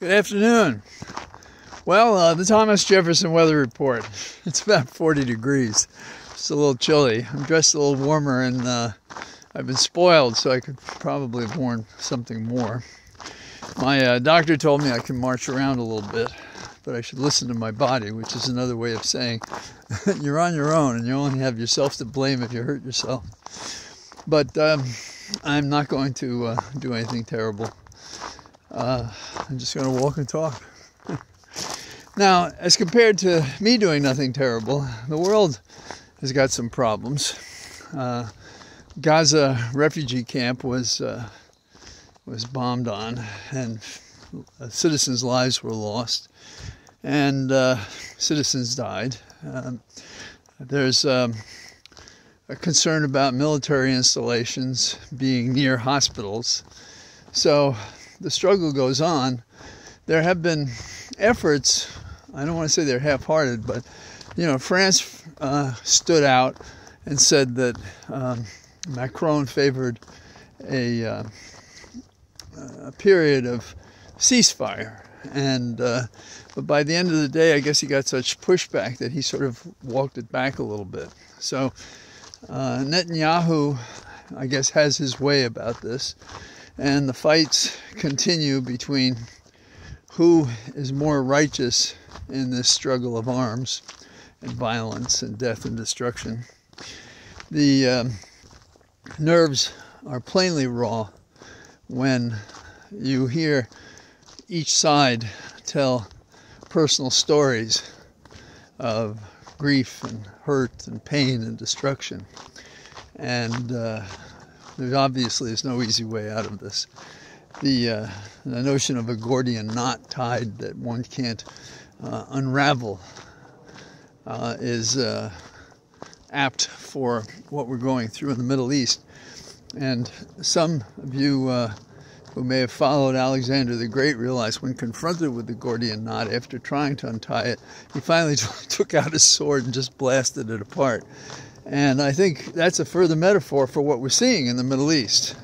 Good afternoon. Well, the Thomas Jefferson weather report. It's about 40 degrees. It's a little chilly. I'm dressed a little warmer and I've been spoiled, so I could probably have worn something more. My doctor told me I can march around a little bit, but I should listen to my body, which is another way of saying you're on your own and you only have yourself to blame if you hurt yourself. But I'm not going to do anything terrible. I'm just going to walk and talk. Now, as compared to me doing nothing terrible, the world has got some problems. Gaza refugee camp was bombed on, and citizens' lives were lost, and citizens died. There's a concern about military installations being near hospitals. So the struggle goes on. There have been efforts, I don't want to say they're half-hearted, but France stood out and said that Macron favored a period of ceasefire, and but by the end of the day, I guess he got such pushback that he sort of walked it back a little bit. So Netanyahu, I guess, has his way about this, and the fights continue between who is more righteous in this struggle of arms and violence and death and destruction. The nerves are plainly raw when you hear each side tell personal stories of grief and hurt and pain and destruction. And there obviously is no easy way out of this. The notion of a Gordian knot tied that one can't unravel is apt for what we're going through in the Middle East. And some of you who may have followed Alexander the Great realize when confronted with the Gordian knot, after trying to untie it, he finally took out his sword and just blasted it apart. And I think that's a further metaphor for what we're seeing in the Middle East.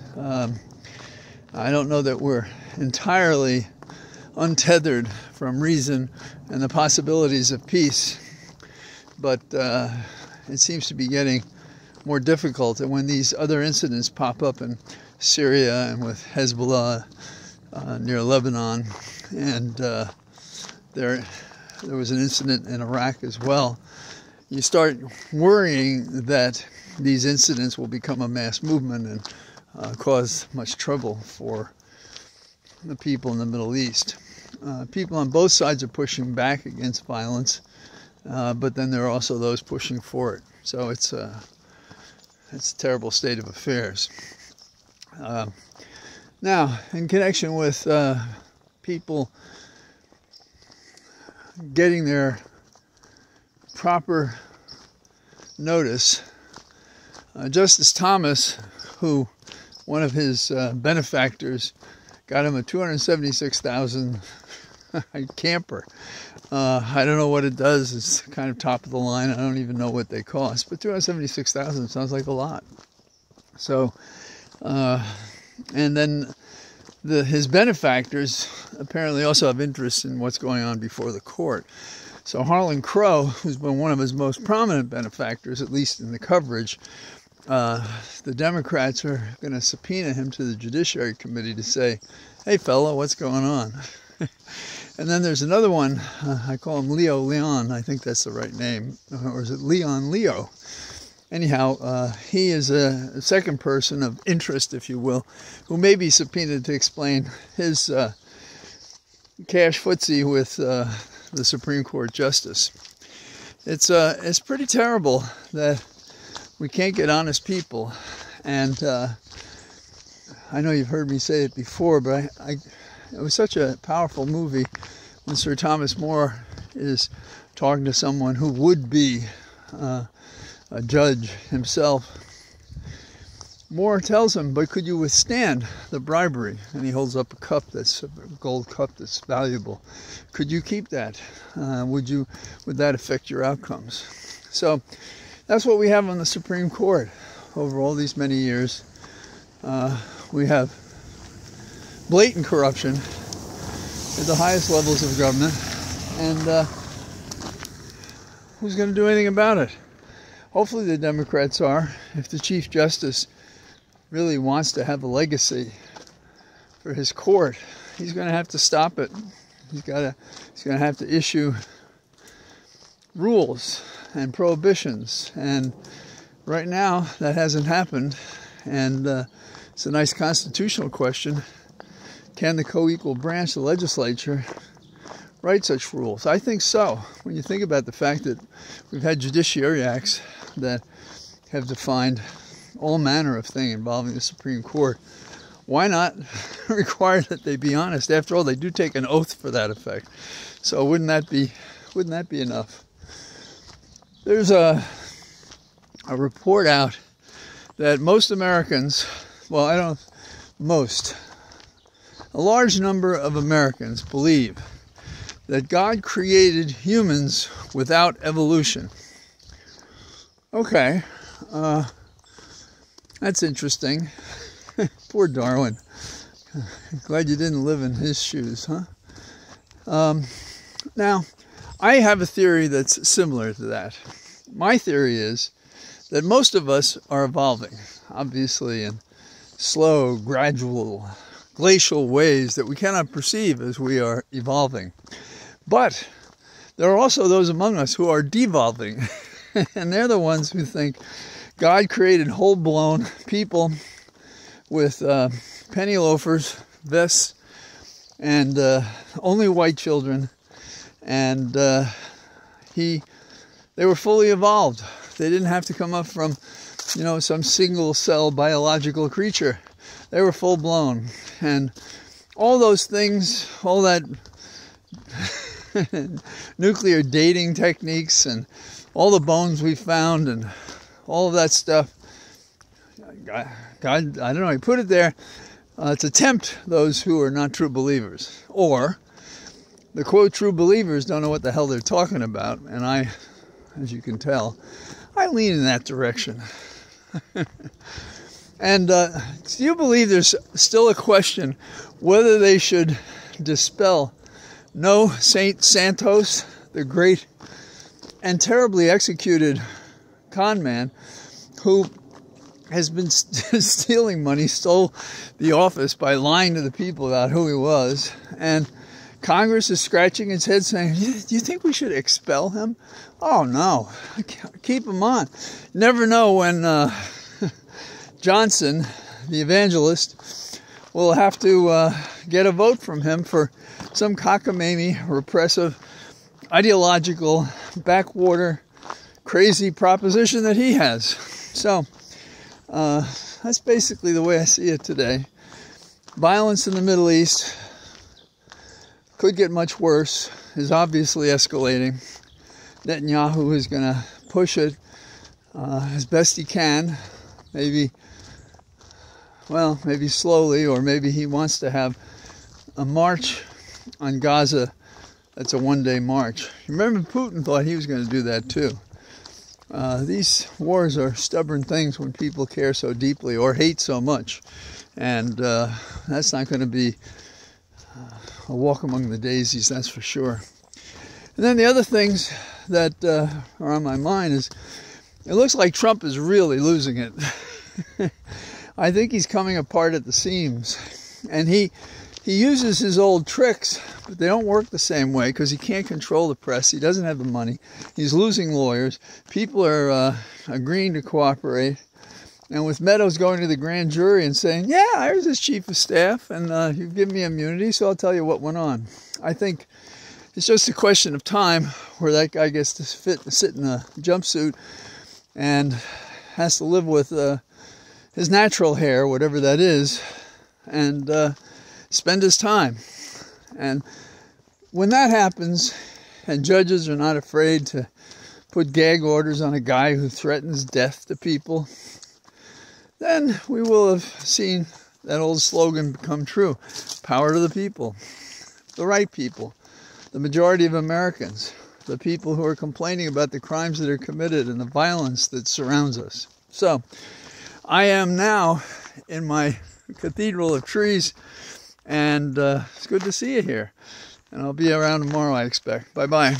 I don't know that we're entirely untethered from reason and the possibilities of peace, but it seems to be getting more difficult. And when these other incidents pop up in Syria and with Hezbollah near Lebanon, and there was an incident in Iraq as well, you start worrying that these incidents will become a mass movement and cause much trouble for the people in the Middle East. People on both sides are pushing back against violence, but then there are also those pushing for it. So it's a terrible state of affairs. Now, in connection with people getting their proper notice, Justice Thomas, who one of his benefactors got him a $276,000 camper. I don't know what it does. It's kind of top of the line. I don't even know what they cost, but $276,000 sounds like a lot. So, and then his benefactors apparently also have interest in what's going on before the court. So Harlan Crow, who's been one of his most prominent benefactors, at least in the coverage, the Democrats are going to subpoena him to the Judiciary Committee to say, hey, fella, what's going on? And then there's another one, I call him Leo Leon, I think that's the right name, or is it Leon Leo? Anyhow, he is a second person of interest, if you will, who may be subpoenaed to explain his cash footsie with the Supreme Court justice. It's pretty terrible that we can't get honest people, and I know you've heard me say it before, but it was such a powerful movie when Sir Thomas More is talking to someone who would be a judge himself. More tells him, but could you withstand the bribery? And he holds up a cup, that's a gold cup that's valuable. Could you keep that? Would that affect your outcomes? So that's what we have on the Supreme Court over all these many years. We have blatant corruption. at the highest levels of government. And who's going to do anything about it? Hopefully the Democrats are. If the Chief Justice really wants to have a legacy for his court, he's going to have to stop it. He's going to have to issue rules and prohibitions. And right now that hasn't happened. And it's a nice constitutional question. Can the co-equal branch, the legislature, write such rules? I think so. When you think about the fact that we've had judiciary acts that have defined all manner of thing involving the Supreme Court, why not require that they be honest? After all, they do take an oath for that effect. So wouldn't that be enough? There's a report out that most Americans, a large number of Americans believe that God created humans without evolution. Okay, that's interesting. Poor Darwin. Glad you didn't live in his shoes, huh? Now, I have a theory that's similar to that. My theory is that most of us are evolving, obviously in slow, gradual, glacial ways that we cannot perceive as we are evolving. But there are also those among us who are devolving, and they're the ones who think God created whole-blown people with penny loafers, vests, and only white children, and they were fully evolved. They didn't have to come up from, some single-cell biological creature. They were full-blown, and all those things, all that nuclear dating techniques and all the bones we found and all of that stuff, God, I don't know, he put it there to tempt those who are not true believers. Or the quote true believers don't know what the hell they're talking about, and I, as you can tell, I lean in that direction. And do you believe there's still a question whether they should dispel No Saint Santos, the great and terribly executed con man who has been stealing money, stole the office by lying to the people about who he was, and Congress is scratching its head saying, do you think we should expel him? Oh no, keep him on. Never know when Johnson, the evangelist, will have to get a vote from him for some cockamamie, repressive, ideological, backwater, crazy proposition that he has. So that's basically the way I see it today. Violence in the Middle East could get much worse, is obviously escalating. Netanyahu is going to push it as best he can, maybe slowly, or maybe he wants to have a march on Gaza that's a one-day march. Remember, Putin thought he was going to do that too. These wars are stubborn things when people care so deeply or hate so much, and that's not going to be a walk among the daisies, that's for sure. And then the other things that are on my mind is, it looks like Trump is really losing it. I think he's coming apart at the seams, and he uses his old tricks, but they don't work the same way because he can't control the press. He doesn't have the money. He's losing lawyers. People are agreeing to cooperate. And with Meadows going to the grand jury and saying, yeah, I was his chief of staff, and you've given me immunity, so I'll tell you what went on. I think it's just a question of time where that guy gets to sit in a jumpsuit and has to live with his natural hair, whatever that is, and spend his time. And when that happens, and judges are not afraid to put gag orders on a guy who threatens death to people, then we will have seen that old slogan become true. Power to the people, the right people, the majority of Americans, the people who are complaining about the crimes that are committed and the violence that surrounds us. So, I am now in my cathedral of trees, and it's good to see you here. And I'll be around tomorrow, I expect. Bye-bye.